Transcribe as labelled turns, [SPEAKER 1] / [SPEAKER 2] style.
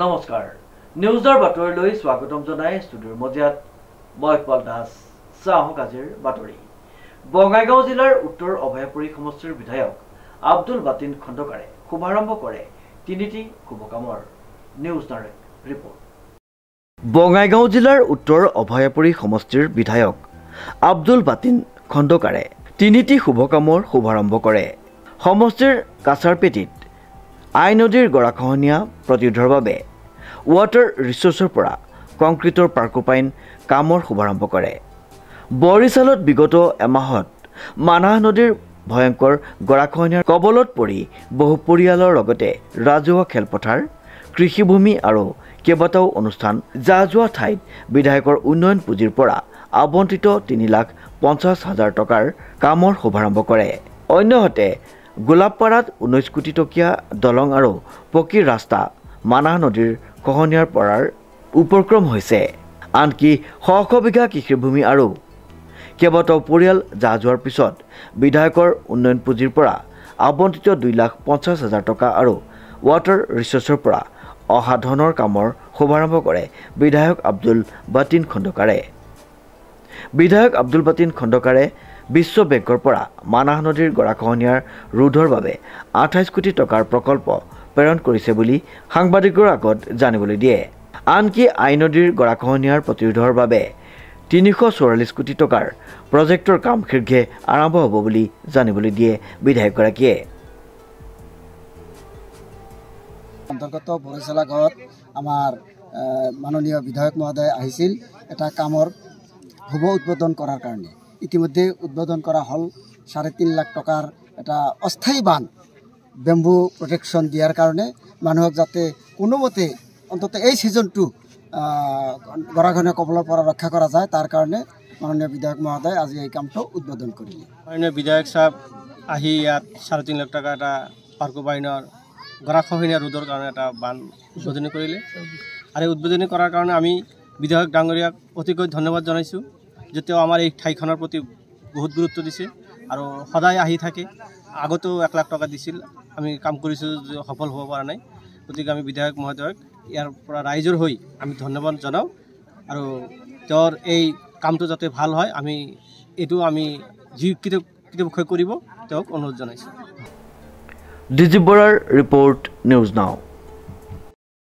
[SPEAKER 1] নমস্কাৰ নিউজৰ বাতৰিলৈ স্বাগতম জনাই ষ্টুডিঅ'ৰ মজিয়াত মই ইকবাল দাস চাহক আজিৰ বাতৰি বঙাইগাঁও জিলাৰ উত্তৰ অভয়াপুৰী সমষ্টিৰ বিধায়ক আব্দুল বাতিন খণ্ডকাৰে শুভাৰম্ভ কৰে তিনিটি শুভকামৰ নিউজ ডাইৰেক্ট ৰিপৰ্ট বঙাইগাঁও জিলাৰ উত্তৰ অভয়াপুৰী সমষ্টিৰ বিধায়ক আব্দুল বাতিন খণ্ডকাৰে তিনিটি শুভকামৰ শুভাৰম্ভ কৰে সমষ্টিৰ কাছাৰপেটিত আই নদীৰ গৰাখহনীয়া প্ৰতিৰোধৰ বাবে ৱাটাৰ ৰিচোৰ্চৰ পৰা কংক্ৰিটৰ পাৰ্কোপাইন কামৰ শুভাৰম্ভ কৰে বৰিশালত বিগত এমাহত মানাহ নদীৰ ভয়ংকৰ গৰাখহনীয়াৰ কবলত পৰি বহু পৰিয়ালৰ লগতে ৰাজহুৱা খেলপথাৰ কৃষিভূমি আৰু কেইবাটাও অনুষ্ঠান যোৱা ঠাইত বিধায়কৰ উন্নয়ন পুঁজিৰ পৰা আবণ্টিত 3,50,000 টকাৰ কামৰ শুভাৰম্ভ কৰে অন্যহাতে গোলাপপাৰাত 19 কোটি টকীয়া দলং আৰু পকী ৰাস্তা মানাহ নদীৰ খহনীয়াৰ পৰাৰ উপক্ৰম হৈছে আনকি শ বিঘা কৃষিভূমি আৰু কেইবাটাও পৰিয়াল যোৱাৰ পিছত বিধায়কৰ উন্নয়ন পুঁজিৰ পৰা আবণ্টিত 2,50,000 টকা আৰু ৱাটাৰ ৰিচোৰ্চৰ পৰা অহা ধনৰ কামৰ শুভাৰম্ভ কৰে বিধায়ক আব্দুল বাতিন খণ্ডকাৰে বিধায়ক আব্দুল বাতিন খণ্ডকাৰে বিশ্ব বেংকৰ পৰা মানাহ নদীৰ গৰাখহনীয়াৰ ৰোধৰ বাবে 28 কোটি টকাৰ প্ৰকল্প প্ৰেৰণ কৰিছে বুলি সাংবাদিকৰ আগত জানিবলৈ দিয়ে আনকি আই নদীৰ গৰাখহনীয়াৰ প্ৰতিৰোধৰ বাবে 344 কোটি টকাৰ প্ৰজেক্টৰ কাম শীঘ্ৰে আৰম্ভ হ'ব বুলি জানিবলৈ দিয়ে বিধায়কগৰাকীয়ে
[SPEAKER 2] অন্তৰ্গত বৰিশালা গাঁৱত আমাৰ মাননীয় বিধায়ক মহোদয় আহিছিল এটা কামৰ শুভ উদ্বোধন কৰাৰ কাৰণে ইতিমধ্যে উদ্বোধন কৰা হল 3.5 লাখ টকাৰ এটা অস্থায়ী বান বেম্বু প্ৰটেকশ্যন দিয়াৰ কাৰণে মানুহক যাতে কোনোমতে অন্তত এই সিজনটো গৰাখহনীয়া কবলৰ পৰা ৰক্ষা কৰা যায় তাৰ কাৰণে মাননীয় বিধায়ক মহোদয় আজি এই কামটো উদ্বোধন কৰিলে
[SPEAKER 3] মাননীয় বিধায়ক সাহেব আহি ইয়াত 3.5 লাখ টকা এটা পাৰ্কোপাইনৰ গৰাখহনীয়া ৰোধৰ কাৰণে এটা বান উদ্বোধনী কৰিলে আৰু উদ্বোধনী কৰাৰ কাৰণে আমি বিধায়ক ডাঙৰীয়াক অতিকৈ ধন্যবাদ জনাইছোঁ যেতিয়াও আমাৰ এই ঠাইখনৰ প্ৰতি বহুত গুৰুত্ব দিছে আৰু সদায় আহি থাকে আগতেও 1 লাখ টকা দিছিল আমি কাম কৰিছোঁ সফল হ'ব পৰা নাই গতিকে আমি বিধায়ক মহোদয়ক ইয়াৰ পৰা ৰাইজৰ হৈ আমি ধন্যবাদ জনাওঁ আৰু তেওঁৰ এই কামটো যাতে ভাল হয় আমি এইটো আমি যি কৃতপক্ষ কৰিব তেওঁক অনুৰোধ জনাইছোঁ
[SPEAKER 1] ডিজি বৰাৰ ৰিপৰ্ট নিউজ নাও